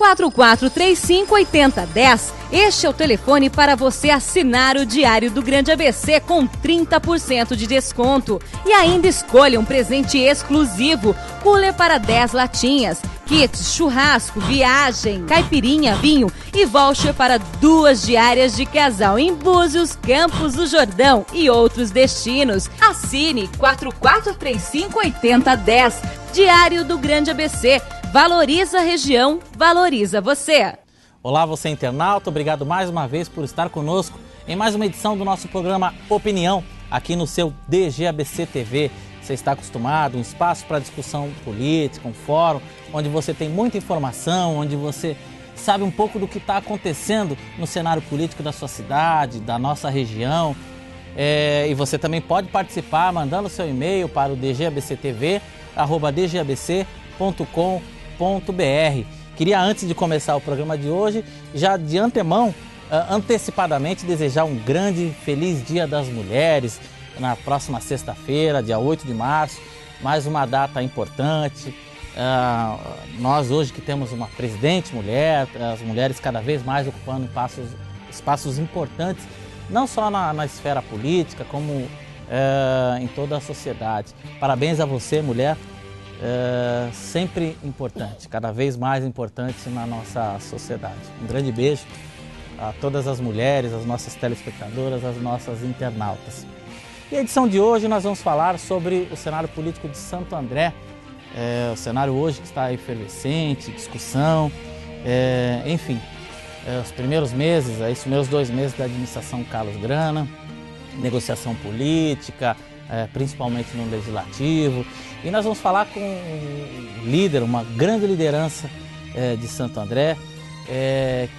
4435-8010. Este é o telefone para você assinar o Diário do Grande ABC com 30% de desconto. E ainda escolha um presente exclusivo: cooler para 10 latinhas, kits, churrasco, viagem, caipirinha, vinho e voucher para 2 diárias de casal em Búzios, Campos do Jordão e outros destinos. Assine 4435-8010. Diário do Grande ABC. Valoriza a região, valoriza você. Olá, você internauta, obrigado mais uma vez por estar conosco em mais uma edição do nosso programa Opinião, aqui no seu DGABC TV. Você está acostumado, um espaço para discussão política, um fórum, onde você tem muita informação, onde você sabe um pouco do que está acontecendo no cenário político da sua cidade, da nossa região. E você também pode participar mandando seu e-mail para o dgabctv@dgabc.com.br. Queria, antes de começar o programa de hoje, já de antemão, antecipadamente, desejar um grande, feliz Dia das Mulheres, na próxima sexta-feira, dia 8 de março, mais uma data importante. Nós hoje que temos uma presidente mulher, as mulheres cada vez mais ocupando espaços importantes, não só na esfera política, como em toda a sociedade. Parabéns a você, mulher. Sempre importante, cada vez mais importante na nossa sociedade. Um grande beijo a todas as mulheres, as nossas telespectadoras, as nossas internautas. E a edição de hoje nós vamos falar sobre o cenário político de Santo André, o cenário hoje que está efervescente, discussão, enfim, os primeiros meses, esses primeiros 2 meses da administração Carlos Grana, negociação política, principalmente no Legislativo. E nós vamos falar com um líder, uma grande liderança de Santo André,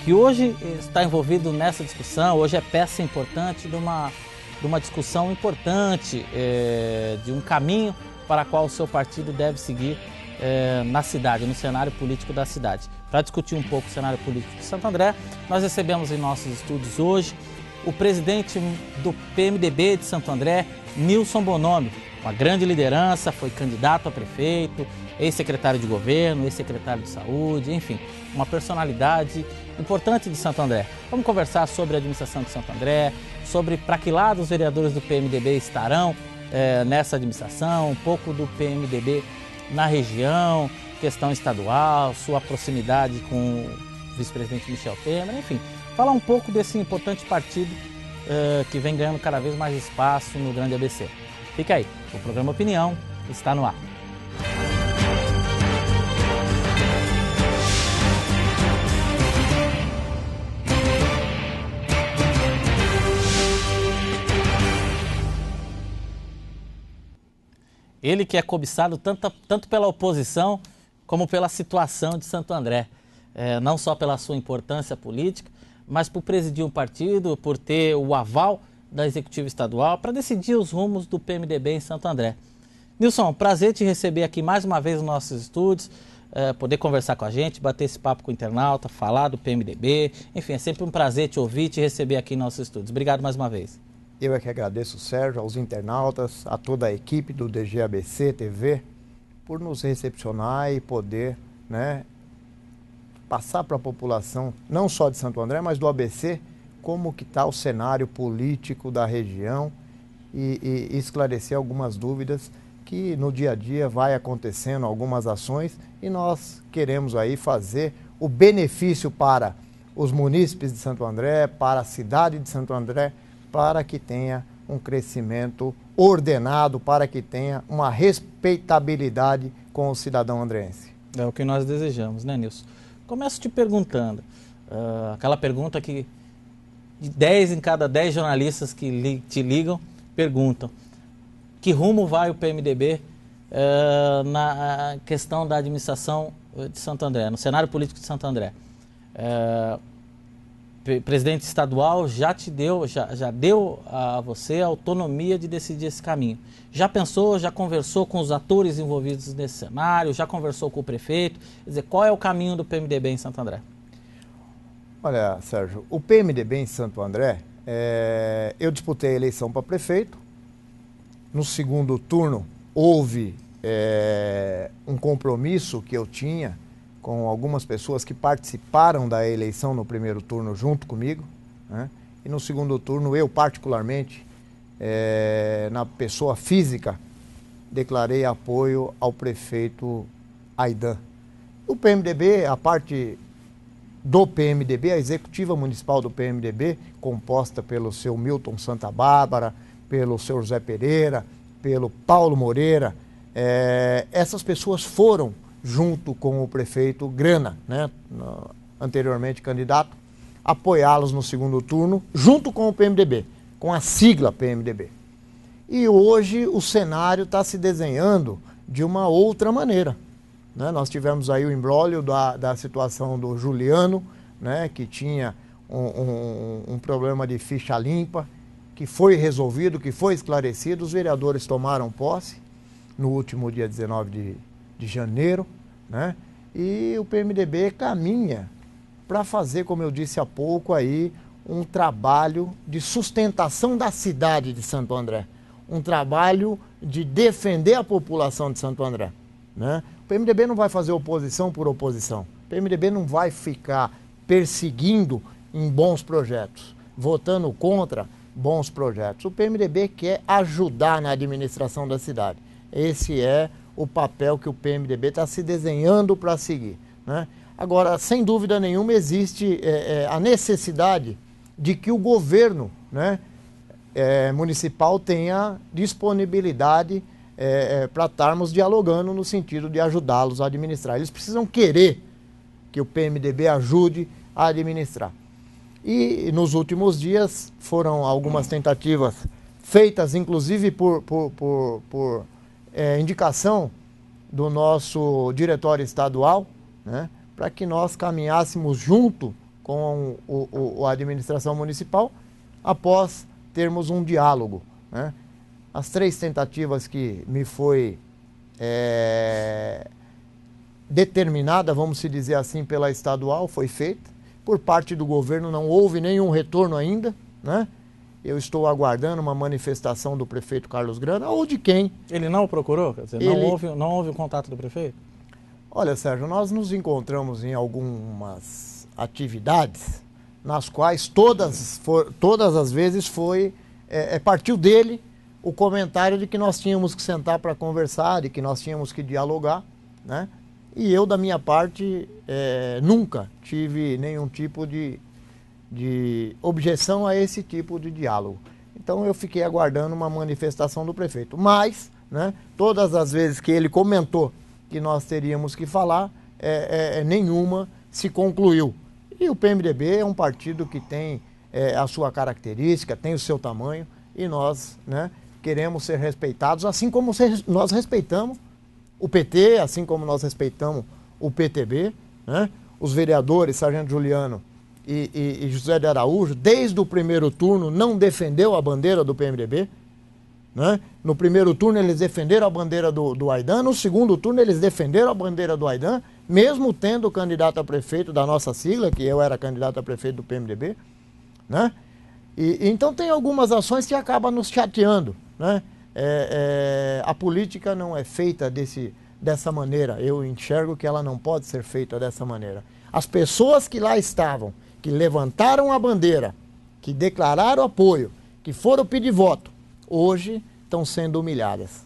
que hoje está envolvido nessa discussão, hoje é peça importante de uma discussão importante, de um caminho para qual o seu partido deve seguir na cidade, no cenário político da cidade. Para discutir um pouco o cenário político de Santo André, nós recebemos em nossos estúdios hoje o presidente do PMDB de Santo André, Nilson Bonomi, uma grande liderança, foi candidato a prefeito, ex-secretário de governo, ex-secretário de saúde, enfim, uma personalidade importante de Santo André. Vamos conversar sobre a administração de Santo André, sobre para que lado os vereadores do PMDB estarão nessa administração, um pouco do PMDB na região, questão estadual, sua proximidade com o vice-presidente Michel Temer, enfim, falar um pouco desse importante partido que vem ganhando cada vez mais espaço no Grande ABC. Fica aí, o programa Opinião está no ar. Ele que é cobiçado tanto pela oposição como pela situação de Santo André. Não só pela sua importância política, mas por presidir um partido, por ter o aval da Executiva Estadual para decidir os rumos do PMDB em Santo André. Nilson, prazer te receber aqui mais uma vez nos nossos estúdios, poder conversar com a gente, bater esse papo com o internauta, falar do PMDB, enfim, é sempre um prazer te ouvir e te receber aqui em nossos estúdios. Obrigado mais uma vez. Eu é que agradeço, Sérgio, aos internautas, a toda a equipe do DGABC TV, por nos recepcionar e poder, passar para a população, não só de Santo André, mas do ABC, como que está o cenário político da região e esclarecer algumas dúvidas que no dia a dia vai acontecendo, algumas ações, e nós queremos aí fazer o benefício para os munícipes de Santo André, para a cidade de Santo André, para que tenha um crescimento ordenado, para que tenha uma respeitabilidade com o cidadão andrense. É o que nós desejamos, né, Nilson? Começo te perguntando, aquela pergunta que de 10 em cada 10 jornalistas que te ligam perguntam: que rumo vai o PMDB na questão da administração de Santo André, no cenário político de Santo André? Presidente estadual já deu a você a autonomia de decidir esse caminho. Já pensou, já conversou com os atores envolvidos nesse cenário, já conversou com o prefeito? Quer dizer, qual é o caminho do PMDB em Santo André? Olha, Sérgio, o PMDB em Santo André, eu disputei a eleição para prefeito. No segundo turno, houve um compromisso que eu tinha com algumas pessoas que participaram da eleição no primeiro turno junto comigo, né? E no segundo turno, eu particularmente, na pessoa física, declarei apoio ao prefeito Aïdan. O PMDB, a parte do PMDB, a executiva municipal do PMDB, composta pelo seu Milton Santa Bárbara, pelo seu José Pereira, pelo Paulo Moreira, essas pessoas foram junto com o prefeito Grana, né, anteriormente candidato, apoiá-los no segundo turno, junto com o PMDB, com a sigla PMDB. E hoje o cenário está se desenhando de uma outra maneira, né? Nós tivemos aí o imbróglio da situação do Juliano, né, que tinha um problema de ficha limpa, que foi resolvido, que foi esclarecido. Os vereadores tomaram posse no último dia 19 de janeiro, né? E o PMDB caminha para fazer, como eu disse há pouco aí, um trabalho de sustentação da cidade de Santo André, um trabalho de defender a população de Santo André, né? O PMDB não vai fazer oposição por oposição, o PMDB não vai ficar perseguindo em bons projetos, votando contra bons projetos. O PMDB quer ajudar na administração da cidade. Esse é o papel que o PMDB está se desenhando para seguir, né? Agora, sem dúvida nenhuma, existe a necessidade de que o governo, né, municipal tenha disponibilidade para estarmos dialogando no sentido de ajudá-los a administrar. Eles precisam querer que o PMDB ajude a administrar. E nos últimos dias foram algumas tentativas feitas, inclusive por indicação do nosso diretório estadual, né, para que nós caminhássemos junto com a administração municipal após termos um diálogo, né? As 3 tentativas que me foi determinada, vamos se dizer assim, pela estadual, foi feita. Por parte do governo não houve nenhum retorno ainda, né? Eu estou aguardando uma manifestação do prefeito Carlos Grana ou de quem. Ele não procurou? Quer dizer, não houve o contato do prefeito? Olha, Sérgio, nós nos encontramos em algumas atividades nas quais todas as vezes partiu dele o comentário de que nós tínhamos que sentar para conversar, de que nós tínhamos que dialogar, né? E eu, da minha parte, nunca tive nenhum tipo de objeção a esse tipo de diálogo. Então eu fiquei aguardando uma manifestação do prefeito. Mas, né, todas as vezes que ele comentou que nós teríamos que falar, nenhuma se concluiu. E o PMDB é um partido que tem a sua característica, tem o seu tamanho, e nós, né, queremos ser respeitados, assim como nós respeitamos o PT, assim como nós respeitamos o PTB, né? Os vereadores, Sargento Juliano e José de Araújo, desde o primeiro turno, não defendeu a bandeira do PMDB, né? No primeiro turno eles defenderam a bandeira do Aïdan, no segundo turno eles defenderam a bandeira do Aïdan, mesmo tendo o candidato a prefeito da nossa sigla, que eu era candidato a prefeito do PMDB, né? Então tem algumas ações que acabam nos chateando, né? A política não é feita dessa maneira, eu enxergo que ela não pode ser feita dessa maneira. As pessoas que lá estavam, que levantaram a bandeira, que declararam apoio, que foram pedir voto, hoje estão sendo humilhadas,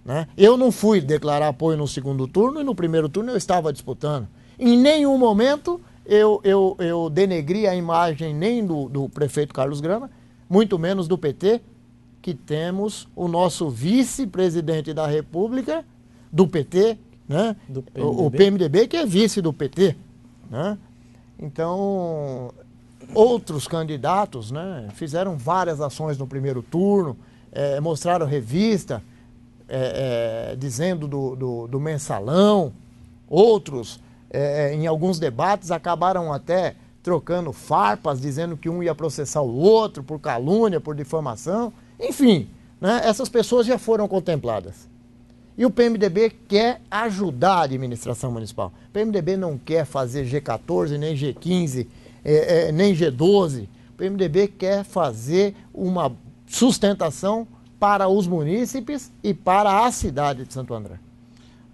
né? Eu não fui declarar apoio no segundo turno e no primeiro turno eu estava disputando. Em nenhum momento eu denegri a imagem nem do prefeito Carlos Grana, muito menos do PT, que temos o nosso vice-presidente da República do PT, né? Do PMDB. O PMDB, que é vice do PT, né? Então, outros candidatos, né, fizeram várias ações no primeiro turno, mostraram revista, dizendo do mensalão. Outros, em alguns debates, acabaram até trocando farpas, dizendo que um ia processar o outro por calúnia, por difamação. Enfim, né, essas pessoas já foram contempladas. E o PMDB quer ajudar a administração municipal. O PMDB não quer fazer G14, nem G15, nem G12. O PMDB quer fazer uma sustentação para os munícipes e para a cidade de Santo André.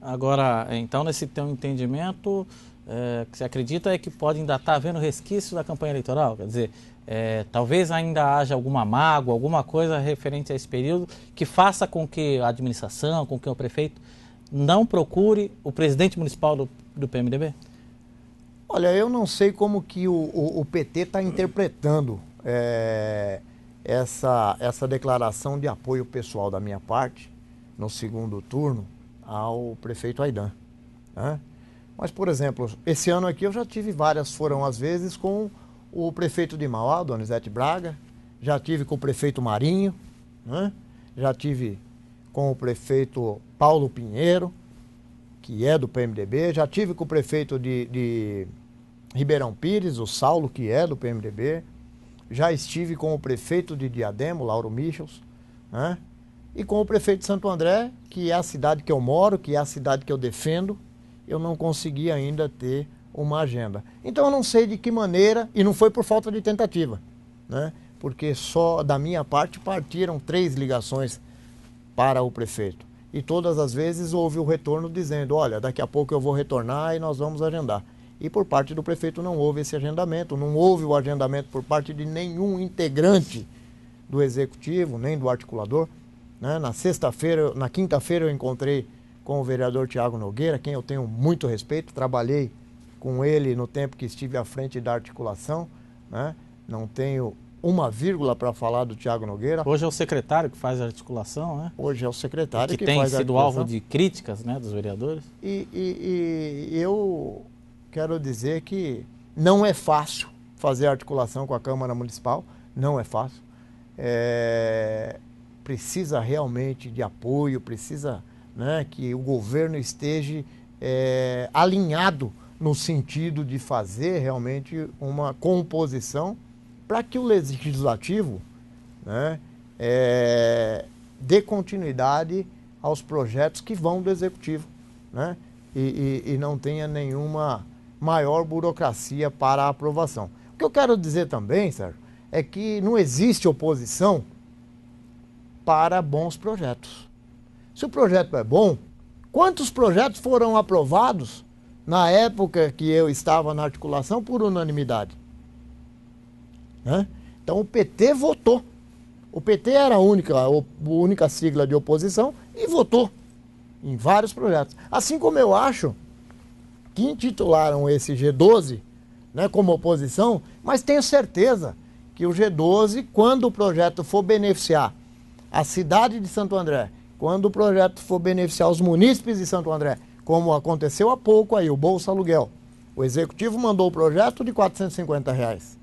Agora, então, nesse teu entendimento, que você acredita é que pode ainda estar havendo resquícios da campanha eleitoral? Quer dizer, talvez ainda haja alguma mágoa, alguma coisa referente a esse período que faça com que a administração, com que o prefeito não procure o presidente municipal do PMDB? Olha, eu não sei como que o PT está interpretando essa declaração de apoio pessoal da minha parte no segundo turno ao prefeito Aydan, né? Mas, por exemplo, esse ano aqui eu já tive foram às vezes com o prefeito de Mauá, Donizete Braga, já tive com o prefeito Marinho, né? Já tive com o prefeito Paulo Pinheiro, que é do PMDB, já tive com o prefeito de Ribeirão Pires, o Saulo, que é do PMDB, já estive com o prefeito de Diadema, Lauro Michels, né? E com o prefeito de Santo André, que é a cidade que eu moro, que é a cidade que eu defendo, eu não consegui ainda ter uma agenda. Então eu não sei de que maneira, e não foi por falta de tentativa, né? Porque só da minha parte partiram 3 ligações para o prefeito. E todas as vezes houve o retorno dizendo, olha, daqui a pouco eu vou retornar e nós vamos agendar. E por parte do prefeito não houve esse agendamento, não houve o agendamento por parte de nenhum integrante do executivo, nem do articulador, né? Na quinta-feira eu encontrei com o vereador Tiago Nogueira, quem eu tenho muito respeito, trabalhei com ele no tempo que estive à frente da articulação, né? Não tenho uma vírgula para falar do Tiago Nogueira. Hoje é o secretário que faz a articulação, né? Hoje é o secretário que tem faz a sido articulação. alvo de críticas, né, dos vereadores. E eu quero dizer que não é fácil fazer articulação com a Câmara Municipal, não é fácil. Precisa realmente de apoio, precisa, né, que o governo esteja alinhado no sentido de fazer realmente uma composição para que o legislativo, né, dê continuidade aos projetos que vão do executivo, né, e não tenha nenhuma maior burocracia para a aprovação. O que eu quero dizer também, Sérgio, é que não existe oposição para bons projetos. Se o projeto é bom, quantos projetos foram aprovados na época que eu estava na articulação por unanimidade? Né? Então o PT votou. O PT era a única sigla de oposição e votou em vários projetos. Assim como eu acho que intitularam esse G12, né, como oposição, mas tenho certeza que o G12, quando o projeto for beneficiar a cidade de Santo André, quando o projeto for beneficiar os munícipes de Santo André, como aconteceu há pouco aí, o Bolsa Aluguel, o executivo mandou o projeto de R$450,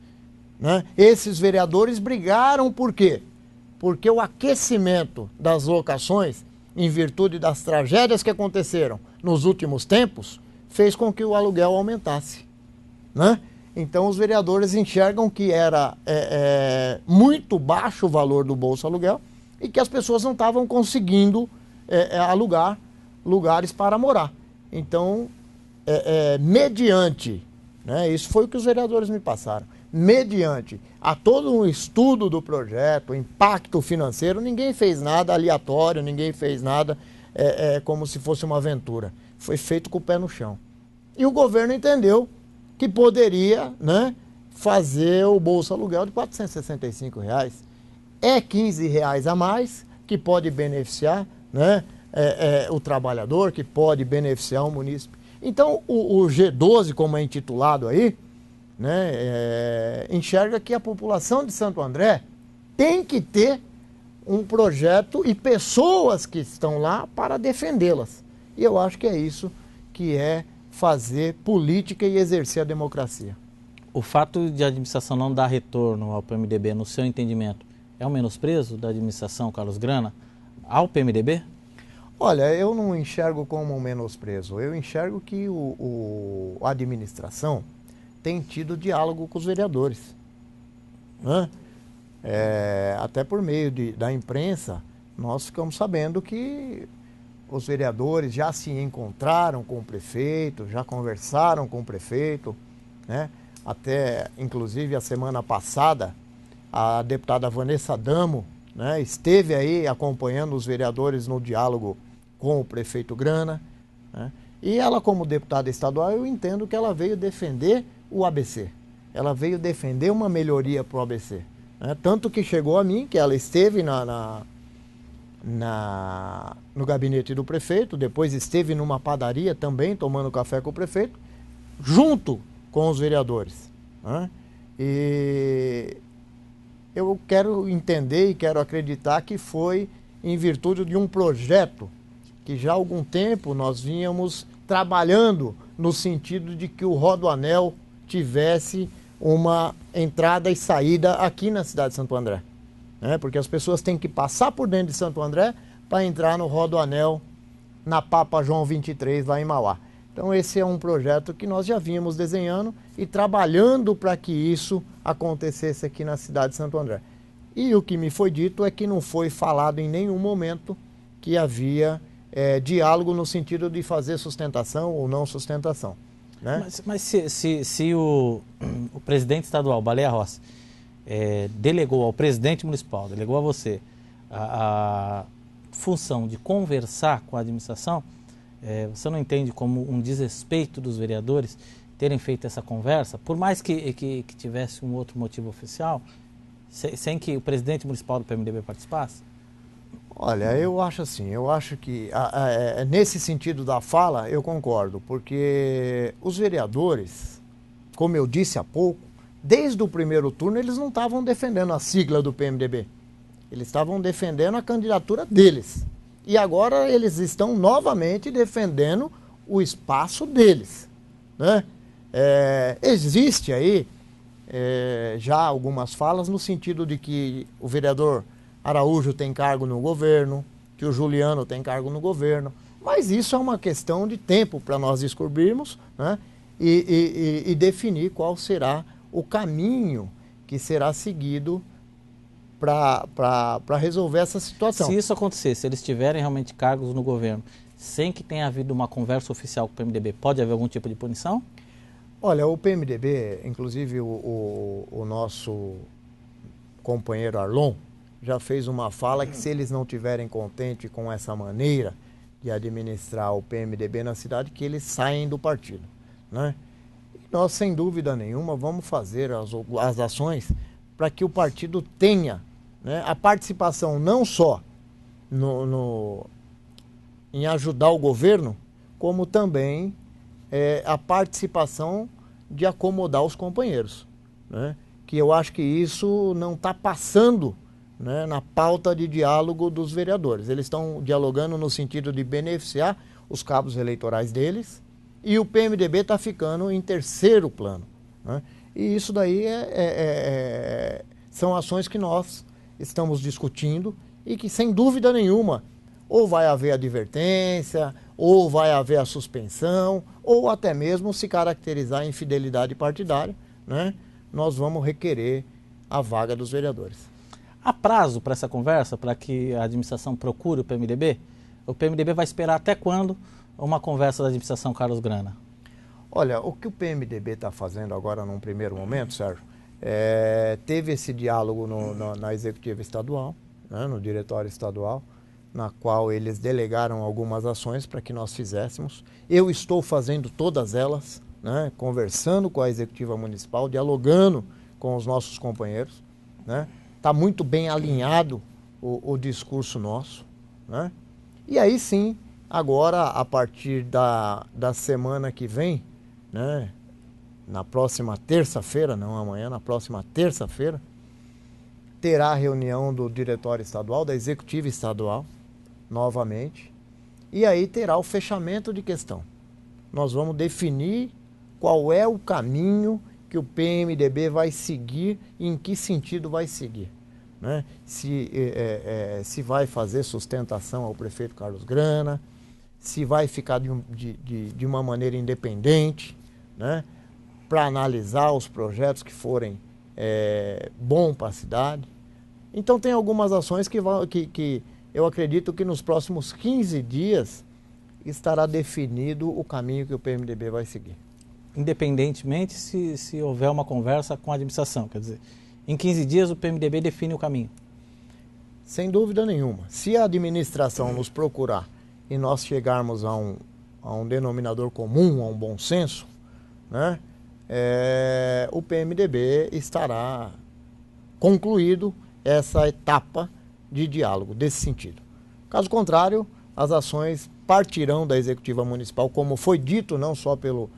né? Esses vereadores brigaram por quê? Porque o aquecimento das locações, em virtude das tragédias que aconteceram nos últimos tempos, fez com que o aluguel aumentasse, né? Então os vereadores enxergam que era muito baixo o valor do Bolsa Aluguel e que as pessoas não estavam conseguindo alugar lugares para morar. Então, mediante, né, isso foi o que os vereadores me passaram, mediante a todo um estudo do projeto, o impacto financeiro, ninguém fez nada aleatório, ninguém fez nada como se fosse uma aventura. Foi feito com o pé no chão. E o governo entendeu que poderia, né, fazer o Bolsa Aluguel de R$465. É R$15 a mais, que pode beneficiar, né, o trabalhador, que pode beneficiar o munícipe. Então, o G12, como é intitulado aí, né, enxerga que a população de Santo André tem que ter um projeto e pessoas que estão lá para defendê-las. E eu acho que é isso que é fazer política e exercer a democracia. O fato de a administração não dar retorno ao PMDB, no seu entendimento, é um menosprezo da administração Carlos Grana ao PMDB? Olha, eu não enxergo como um menosprezo. Eu enxergo que a administração tem tido diálogo com os vereadores, né? Até por meio da imprensa, nós ficamos sabendo que os vereadores já se encontraram com o prefeito, já conversaram com o prefeito, né? Até, inclusive, a semana passada, a deputada Vanessa Damo, né, esteve aí acompanhando os vereadores no diálogo com o prefeito Grana, né? E ela, como deputada estadual, eu entendo que ela veio defender o ABC. Ela veio defender uma melhoria para o ABC. Né? Tanto que chegou a mim, que ela esteve no gabinete do prefeito, depois esteve numa padaria também, tomando café com o prefeito, junto com os vereadores. Né? E eu quero entender e quero acreditar que foi em virtude de um projeto que já há algum tempo nós vínhamos trabalhando no sentido de que o Rodoanel tivesse uma entrada e saída aqui na cidade de Santo André. Né? Porque as pessoas têm que passar por dentro de Santo André para entrar no Rodoanel na Papa João 23, lá em Mauá. Então esse é um projeto que nós já vínhamos desenhando e trabalhando para que isso acontecesse aqui na cidade de Santo André. E o que me foi dito é que não foi falado em nenhum momento que havia diálogo no sentido de fazer sustentação ou não sustentação. Né? Mas se o presidente estadual, Baleia Rossi, delegou ao presidente municipal, delegou a você a função de conversar com a administração, você não entende como um desrespeito dos vereadores terem feito essa conversa, por mais que tivesse um outro motivo oficial, sem que o presidente municipal do PMDB participasse? Olha, eu acho assim, eu acho que nesse sentido da fala eu concordo, porque os vereadores, como eu disse há pouco, desde o primeiro turno eles não estavam defendendo a sigla do PMDB, eles estavam defendendo a candidatura deles. E agora eles estão novamente defendendo o espaço deles. Né? Existe aí já algumas falas no sentido de que o vereador Araújo tem cargo no governo, que o Juliano tem cargo no governo, mas isso é uma questão de tempo para nós descobrirmos, né? E definir qual será o caminho que será seguido para resolver essa situação. Se isso acontecer, se eles tiverem realmente cargos no governo, sem que tenha havido uma conversa oficial com o PMDB, pode haver algum tipo de punição? Olha, o PMDB, inclusive o nosso companheiro Arlon, já fez uma fala que se eles não estiverem contentes com essa maneira de administrar o PMDB na cidade, que eles saem do partido. Né? E nós, sem dúvida nenhuma, vamos fazer as ações para que o partido tenha, né, a participação não só em ajudar o governo, como também a participação de acomodar os companheiros. Né? Que eu acho que isso não está passando, né, na pauta de diálogo dos vereadores. Eles estão dialogando no sentido de beneficiar os cabos eleitorais deles e o PMDB está ficando em terceiro plano. Né? E isso daí são ações que nós estamos discutindo e que, sem dúvida nenhuma, ou vai haver advertência, ou vai haver a suspensão, ou até mesmo se caracterizar a infidelidade partidária, né? Nós vamos requerer a vaga dos vereadores. Há prazo para essa conversa, para que a administração procure o PMDB? O PMDB vai esperar até quando uma conversa da administração Carlos Grana? Olha, o que o PMDB está fazendo agora num primeiro momento, Sérgio, teve esse diálogo na executiva estadual, né, no diretório estadual, na qual eles delegaram algumas ações para que nós fizéssemos. Eu estou fazendo todas elas, né, conversando com a executiva municipal, dialogando com os nossos companheiros, né? Está muito bem alinhado o discurso nosso. Né? E aí sim, agora a partir da semana que vem, né, na próxima terça-feira, não amanhã, na próxima terça-feira, terá a reunião do diretório estadual, da executiva estadual, novamente, e aí terá o fechamento de questão. Nós vamos definir qual é o caminho que o PMDB vai seguir e em que sentido vai seguir. Né? Se vai fazer sustentação ao prefeito Carlos Grana, se vai ficar de uma maneira independente, né? Para analisar os projetos que forem bons para a cidade. Então tem algumas ações que eu acredito que nos próximos 15 dias estará definido o caminho que o PMDB vai seguir. Independentemente se houver uma conversa com a administração, quer dizer, em 15 dias o PMDB define o caminho? Sem dúvida nenhuma. Se a administração nos procurar e nós chegarmos a um denominador comum, a um bom senso, né, o PMDB estará concluído essa etapa de diálogo desse sentido. Caso contrário, as ações partirão da Executiva Municipal, como foi dito não só pelo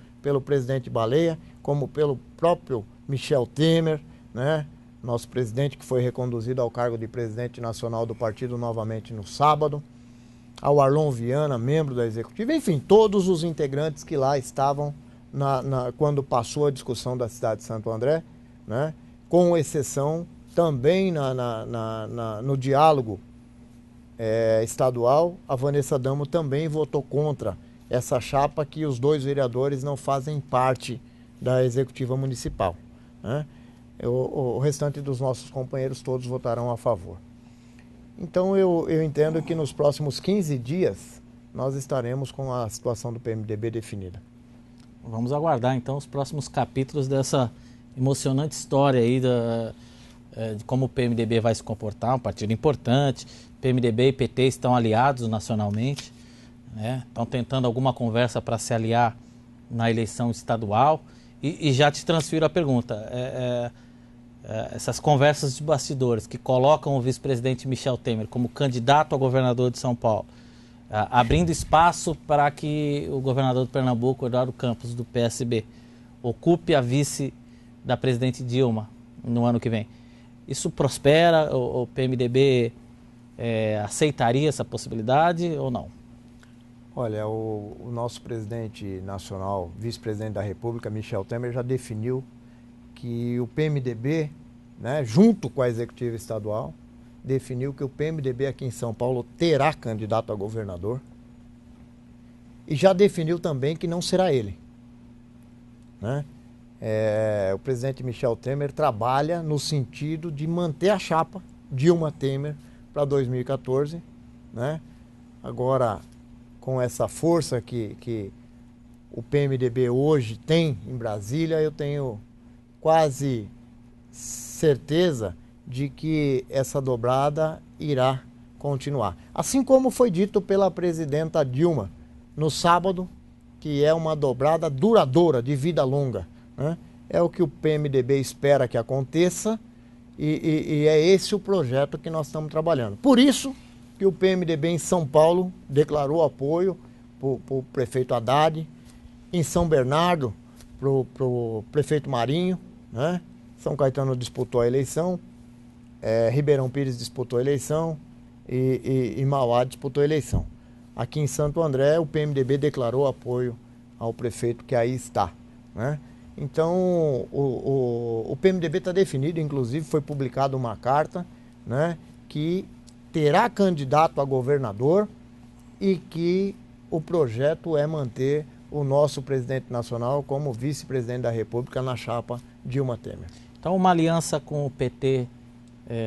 presidente Baleia, como pelo próprio Michel Temer, né, nosso presidente que foi reconduzido ao cargo de presidente nacional do partido novamente no sábado, ao Arlon Viana, membro da Executiva, enfim, todos os integrantes que lá estavam quando passou a discussão da cidade de Santo André, né, com exceção também no diálogo estadual, a Vanessa Damo também votou contra essa chapa que os 2 vereadores não fazem parte da Executiva Municipal, né? O restante dos nossos companheiros todos votarão a favor. Então eu entendo que nos próximos 15 dias nós estaremos com a situação do PMDB definida. Vamos aguardar então os próximos capítulos dessa emocionante história aí de como o PMDB vai se comportar, um partido importante. PMDB e PT estão aliados nacionalmente, né? Estão tentando alguma conversa para se aliar na eleição estadual. E já te transfiro a pergunta, essas conversas de bastidores que colocam o vice-presidente Michel Temer como candidato a governador de São Paulo, abrindo espaço para que o governador de Pernambuco, Eduardo Campos, do PSB, ocupe a vice da presidente Dilma no ano que vem. Isso prospera? O PMDB aceitaria essa possibilidade ou não? Olha, o nosso presidente nacional, vice-presidente da República, Michel Temer, já definiu que o PMDB, né, junto com a Executiva Estadual, definiu que o PMDB aqui em São Paulo terá candidato a governador e já definiu também que não será ele, né? O presidente Michel Temer trabalha no sentido de manter a chapa Dilma Temer para 2014, né? Agora, com essa força que o PMDB hoje tem em Brasília, eu tenho quase certeza de que essa dobrada irá continuar. Assim como foi dito pela presidenta Dilma no sábado, que é uma dobrada duradoura, de vida longa, né? É o que o PMDB espera que aconteça e é esse o projeto que nós estamos trabalhando. Por isso que o PMDB em São Paulo declarou apoio para o prefeito Haddad, em São Bernardo para o prefeito Marinho, né? São Caetano disputou a eleição, Ribeirão Pires disputou a eleição e Mauá disputou a eleição. Aqui em Santo André, o PMDB declarou apoio ao prefeito que aí está, né? Então, o PMDB está definido, inclusive foi publicada uma carta, né, que terá candidato a governador e que o projeto é manter o nosso presidente nacional como vice-presidente da República na chapa Dilma Temer. Então, uma aliança com o PT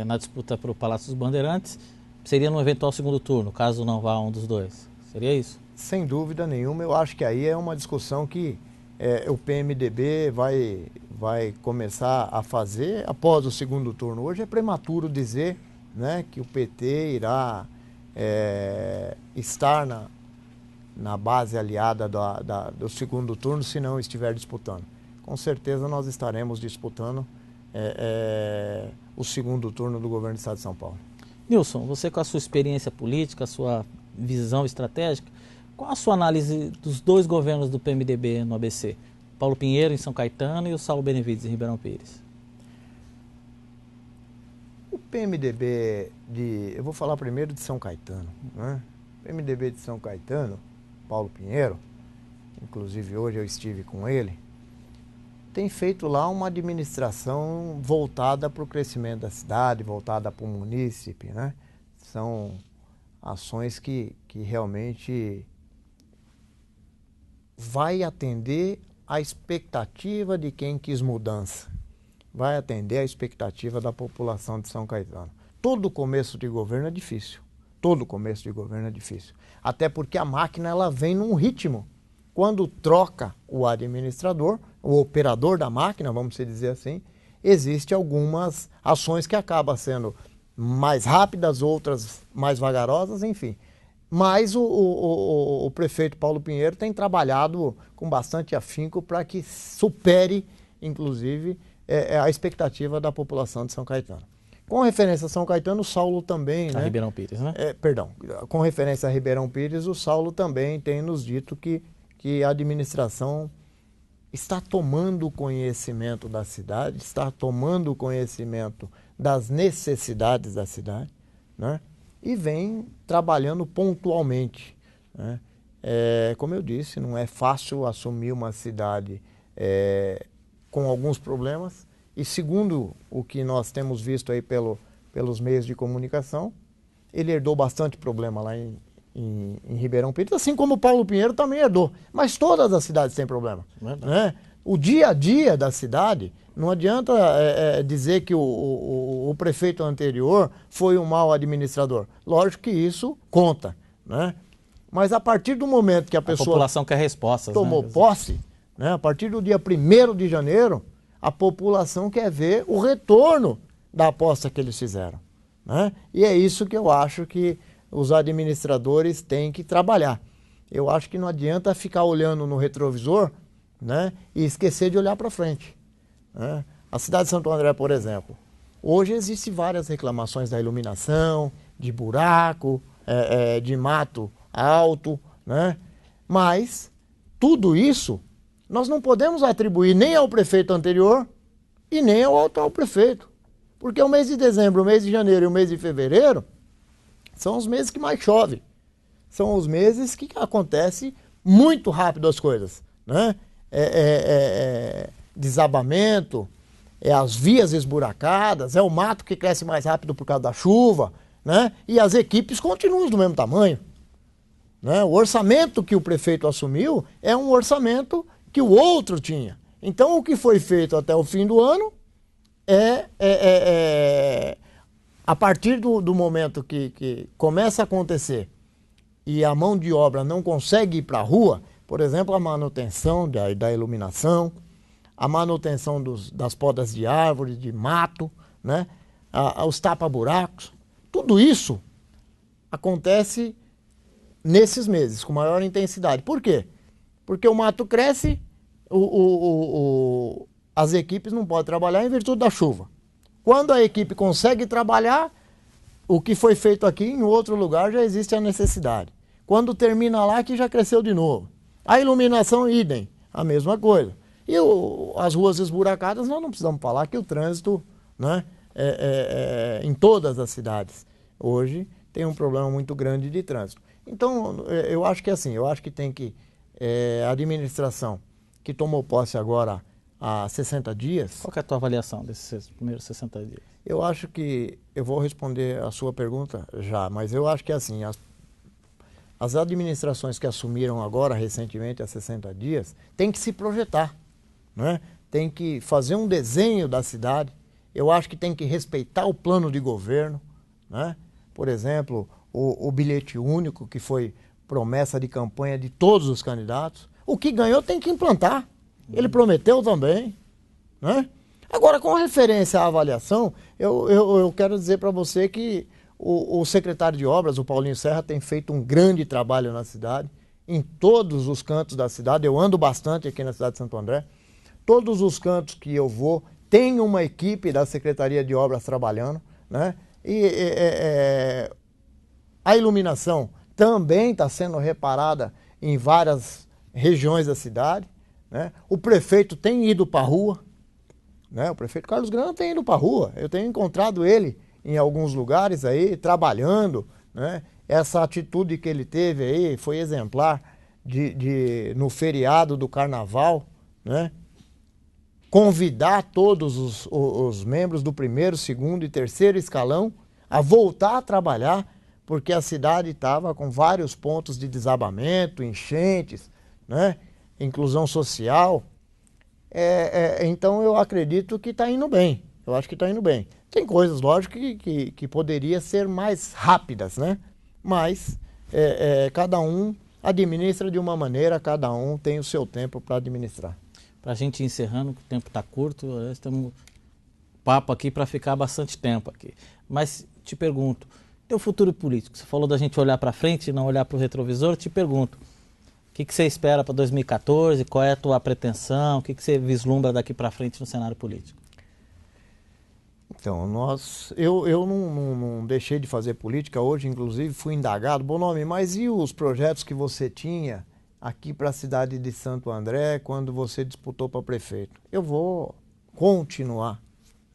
na disputa para o Palácio dos Bandeirantes seria no eventual segundo turno, caso não vá um dos dois. Seria isso? Sem dúvida nenhuma. Eu acho que aí é uma discussão que o PMDB vai começar a fazer após o segundo turno. Hoje é prematuro dizer, né, que o PT irá estar na base aliada do segundo turno se não estiver disputando. Com certeza nós estaremos disputando o segundo turno do governo do Estado de São Paulo. Nilson, você com a sua experiência política, a sua visão estratégica, qual a sua análise dos 2 governos do PMDB no ABC? Paulo Pinheiro em São Caetano e o Saulo Benevides em Ribeirão Pires. O PMDB eu vou falar primeiro de São Caetano, né? O PMDB de São Caetano, Paulo Pinheiro, inclusive hoje eu estive com ele, tem feito lá uma administração voltada para o crescimento da cidade, voltada para o munícipe, né? São ações que realmente vai atender a expectativa de quem quis mudança, vai atender a expectativa da população de São Caetano. Todo começo de governo é difícil, todo começo de governo é difícil, até porque a máquina ela vem num ritmo. Quando troca o administrador, o operador da máquina, vamos dizer assim, existem algumas ações que acabam sendo mais rápidas, outras mais vagarosas, enfim. Mas o prefeito Paulo Pinheiro tem trabalhado com bastante afinco para que supere, inclusive, a expectativa da população de São Caetano. Com referência a São Caetano, o Saulo também... A Ribeirão Pires, né? Perdão. Com referência a Ribeirão Pires, o Saulo também tem nos dito que a administração está tomando conhecimento da cidade, está tomando conhecimento das necessidades da cidade, né? E vem trabalhando pontualmente, né? Como eu disse, não é fácil assumir uma cidade com alguns problemas, e segundo o que nós temos visto aí pelos meios de comunicação, ele herdou bastante problema lá em Ribeirão Pires, assim como o Paulo Pinheiro também herdou, mas todas as cidades têm problema, né? O dia a dia da cidade, não adianta dizer que o prefeito anterior foi um mau administrador. Lógico que isso conta, né? Mas a partir do momento que a pessoa... A população quer respostas, tomou posse, né? A partir do dia 1º de janeiro, a população quer ver o retorno da aposta que eles fizeram, né? E é isso que eu acho que os administradores têm que trabalhar. Eu acho que não adianta ficar olhando no retrovisor, né, e esquecer de olhar para frente, né? A cidade de Santo André, por exemplo, hoje existem várias reclamações da iluminação, de buraco, de mato alto, né? Mas tudo isso nós não podemos atribuir nem ao prefeito anterior e nem ao atual prefeito, porque o mês de dezembro, o mês de janeiro e o mês de fevereiro são os meses que mais chove, são os meses que acontece muito rápido as coisas, né? Desabamento, as vias esburacadas, o mato que cresce mais rápido por causa da chuva, né? E as equipes continuam do mesmo tamanho, né? O orçamento que o prefeito assumiu é um orçamento que o outro tinha. Então o que foi feito até o fim do ano a partir do momento que começa a acontecer e a mão de obra não consegue ir para a rua, por exemplo, a manutenção da iluminação, a manutenção das podas de árvores, de mato, né? Os tapa-buracos, tudo isso acontece nesses meses, com maior intensidade. Por quê? Porque o mato cresce, as equipes não podem trabalhar em virtude da chuva. Quando a equipe consegue trabalhar, o que foi feito aqui em outro lugar já existe a necessidade. Quando termina lá, que já cresceu de novo. A iluminação, idem, a mesma coisa. E as ruas esburacadas, nós não precisamos falar que o trânsito, né, em todas as cidades hoje tem um problema muito grande de trânsito. Então, eu acho que assim, tem que a administração que tomou posse agora há 60 dias... Qual que é a tua avaliação desses primeiros 60 dias? Eu acho que, eu vou responder a sua pergunta já, mas eu acho que assim, as administrações que assumiram agora, recentemente, há 60 dias, têm que se projetar, né? Tem que fazer um desenho da cidade. Eu acho que tem que respeitar o plano de governo, né? Por exemplo, o bilhete único, que foi promessa de campanha de todos os candidatos. O que ganhou tem que implantar. Ele prometeu também, né? Agora, com referência à avaliação, eu quero dizer para você que o secretário de obras, o Paulinho Serra, tem feito um grande trabalho na cidade, em todos os cantos da cidade. Eu ando bastante aqui na cidade de Santo André. Todos os cantos que eu vou, tem uma equipe da Secretaria de Obras trabalhando, né? E a iluminação também está sendo reparada em várias regiões da cidade, né? O prefeito tem ido para a rua, né? O prefeito Carlos Grana tem ido para a rua. Eu tenho encontrado ele em alguns lugares aí, trabalhando, né? Essa atitude que ele teve aí foi exemplar no feriado do Carnaval, né? Convidar todos os membros do 1º, 2º e 3º escalão a voltar a trabalhar, porque a cidade estava com vários pontos de desabamento, enchentes, né? Inclusão social. Então eu acredito que está indo bem. Eu acho que está indo bem. Tem coisas, lógico, que poderia ser mais rápidas, né? Mas cada um administra de uma maneira, cada um tem o seu tempo para administrar. Para a gente ir encerrando, que o tempo está curto, nós temos papo aqui para ficar bastante tempo aqui. Mas te pergunto, Teu futuro político, você falou da gente olhar para frente e não olhar para o retrovisor, eu te pergunto, o que você espera para 2014, qual é a tua pretensão, o que você vislumbra daqui para frente no cenário político? Então, eu não deixei de fazer política hoje, inclusive fui indagado, Bonomi, mas e os projetos que você tinha aqui para a cidade de Santo André quando você disputou para prefeito? Eu vou continuar,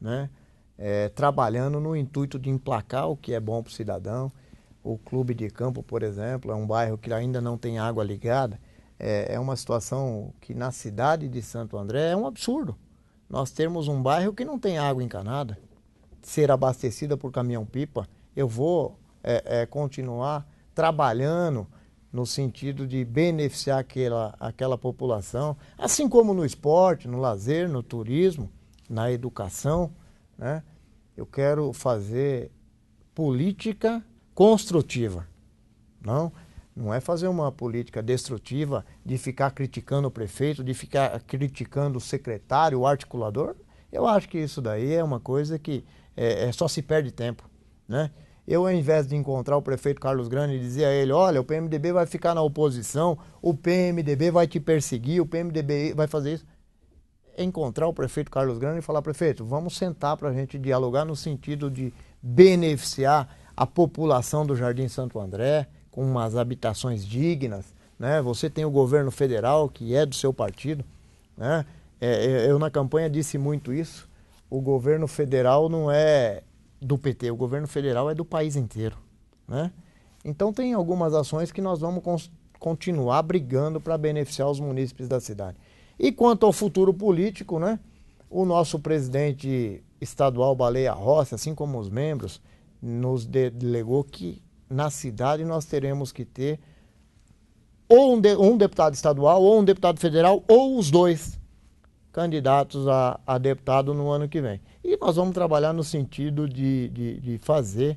né? Trabalhando no intuito de emplacar o que é bom para o cidadão. O Clube de Campo, por exemplo, é um bairro que ainda não tem água ligada. É uma situação que na cidade de Santo André é um absurdo. Nós temos um bairro que não tem água encanada, ser abastecida por caminhão-pipa. Eu vou continuar trabalhando no sentido de beneficiar aquela população, assim como no esporte, no lazer, no turismo, na educação, né? Eu quero fazer política construtiva. Não é fazer uma política destrutiva de ficar criticando o prefeito, de ficar criticando o secretário, o articulador. Eu acho que isso daí é uma coisa que só se perde tempo, né? Eu, ao invés de encontrar o prefeito Carlos Grande e dizer a ele, olha, o PMDB vai ficar na oposição, o PMDB vai te perseguir, o PMDB vai fazer isso. Encontrar o prefeito Carlos Grande e falar, prefeito, vamos sentar para a gente dialogar no sentido de beneficiar a população do Jardim Santo André com umas habitações dignas, né? Você tem o governo federal, que é do seu partido, né? Eu na campanha disse muito isso, o governo federal não é do PT, o governo federal é do país inteiro, né? Então tem algumas ações que nós vamos continuar brigando para beneficiar os munícipes da cidade. E quanto ao futuro político, né? O nosso presidente estadual Baleia Rossi, assim como os membros, nos delegou que na cidade nós teremos que ter ou um deputado estadual, ou um deputado federal, ou os dois candidatos a deputado no ano que vem. E nós vamos trabalhar no sentido de fazer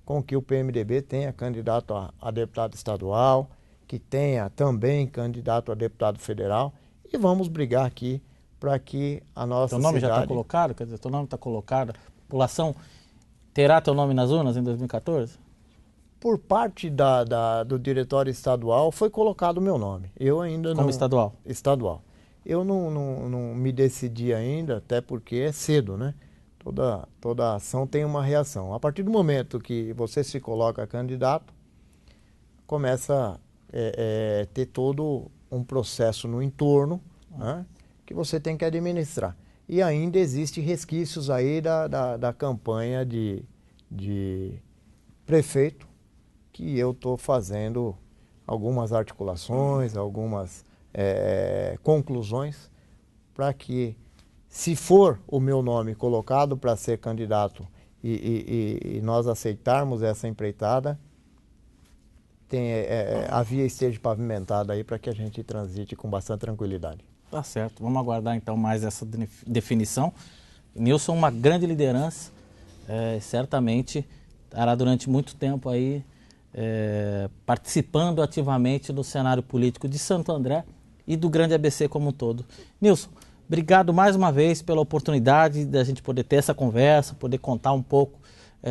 com que o PMDB tenha candidato a deputado estadual, que tenha também candidato a deputado federal, e vamos brigar aqui para que a nossa cidade... Teu nome já está colocado? Quer dizer, teu nome está colocado? A população terá teu nome nas urnas em 2014? Por parte do diretório estadual foi colocado o meu nome. Eu ainda não... Como estadual? Estadual. Eu não me decidi ainda, até porque é cedo, né? Toda ação tem uma reação. A partir do momento que você se coloca candidato, começa a ter todo um processo no entorno, né, que você tem que administrar. E ainda existem resquícios aí da campanha de prefeito, que eu estou fazendo algumas articulações, algumas conclusões, para que, se for o meu nome colocado para ser candidato e nós aceitarmos essa empreitada, a via esteja pavimentada aí para que a gente transite com bastante tranquilidade. Tá certo. Vamos aguardar então mais essa definição. Nilson, uma grande liderança, certamente estará durante muito tempo aí participando ativamente do cenário político de Santo André e do Grande ABC como um todo. Nilson, obrigado mais uma vez pela oportunidade da gente poder ter essa conversa, poder contar um pouco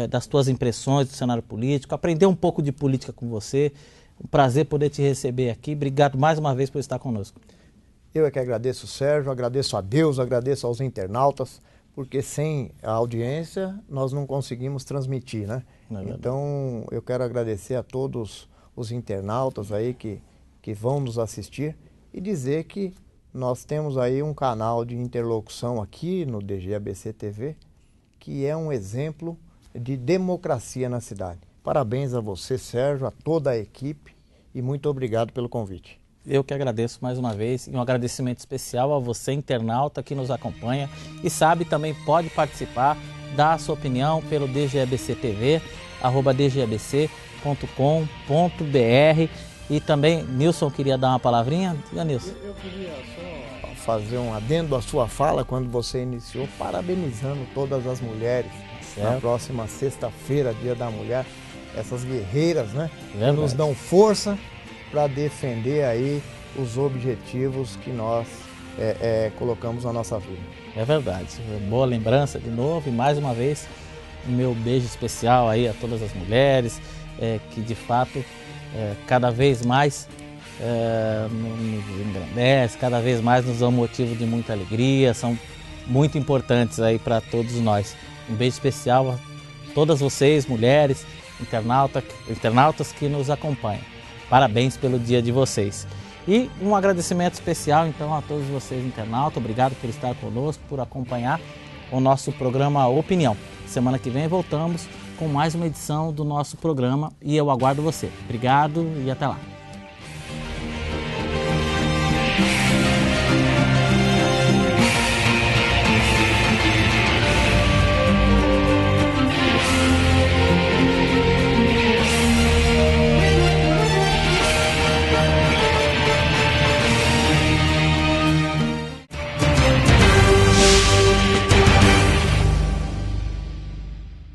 das tuas impressões do cenário político, aprender um pouco de política com você. Um prazer poder te receber aqui. Obrigado mais uma vez por estar conosco. Eu é que agradeço, Sérgio, agradeço a Deus, agradeço aos internautas, porque sem a audiência nós não conseguimos transmitir, né? Então eu quero agradecer a todos os internautas aí que vão nos assistir e dizer que nós temos aí um canal de interlocução aqui no DGABC TV, que é um exemplo de democracia na cidade. Parabéns a você, Sérgio, a toda a equipe e muito obrigado pelo convite. Eu que agradeço mais uma vez e um agradecimento especial a você, internauta, que nos acompanha e sabe também pode participar, dar a sua opinião pelo DGABC TV, @dgabc.com.br. E também, Nilson queria dar uma palavrinha. Diga, Nilson. Eu queria só fazer um adendo à sua fala quando você iniciou, parabenizando todas as mulheres. Na próxima sexta-feira, Dia da Mulher, essas guerreiras, né? Que nos dão força para defender aí os objetivos que nós colocamos na nossa vida. É verdade. Boa lembrança de novo e mais uma vez o meu beijo especial aí a todas as mulheres, que de fato cada vez mais nos engrandece, cada vez mais nos dão motivo de muita alegria, são muito importantes aí para todos nós. Um beijo especial a todas vocês, mulheres, internautas que nos acompanham. Parabéns pelo dia de vocês. E um agradecimento especial então a todos vocês, internautas. Obrigado por estar conosco, por acompanhar o nosso programa Opinião. Semana que vem voltamos com mais uma edição do nosso programa e eu aguardo você. Obrigado e até lá.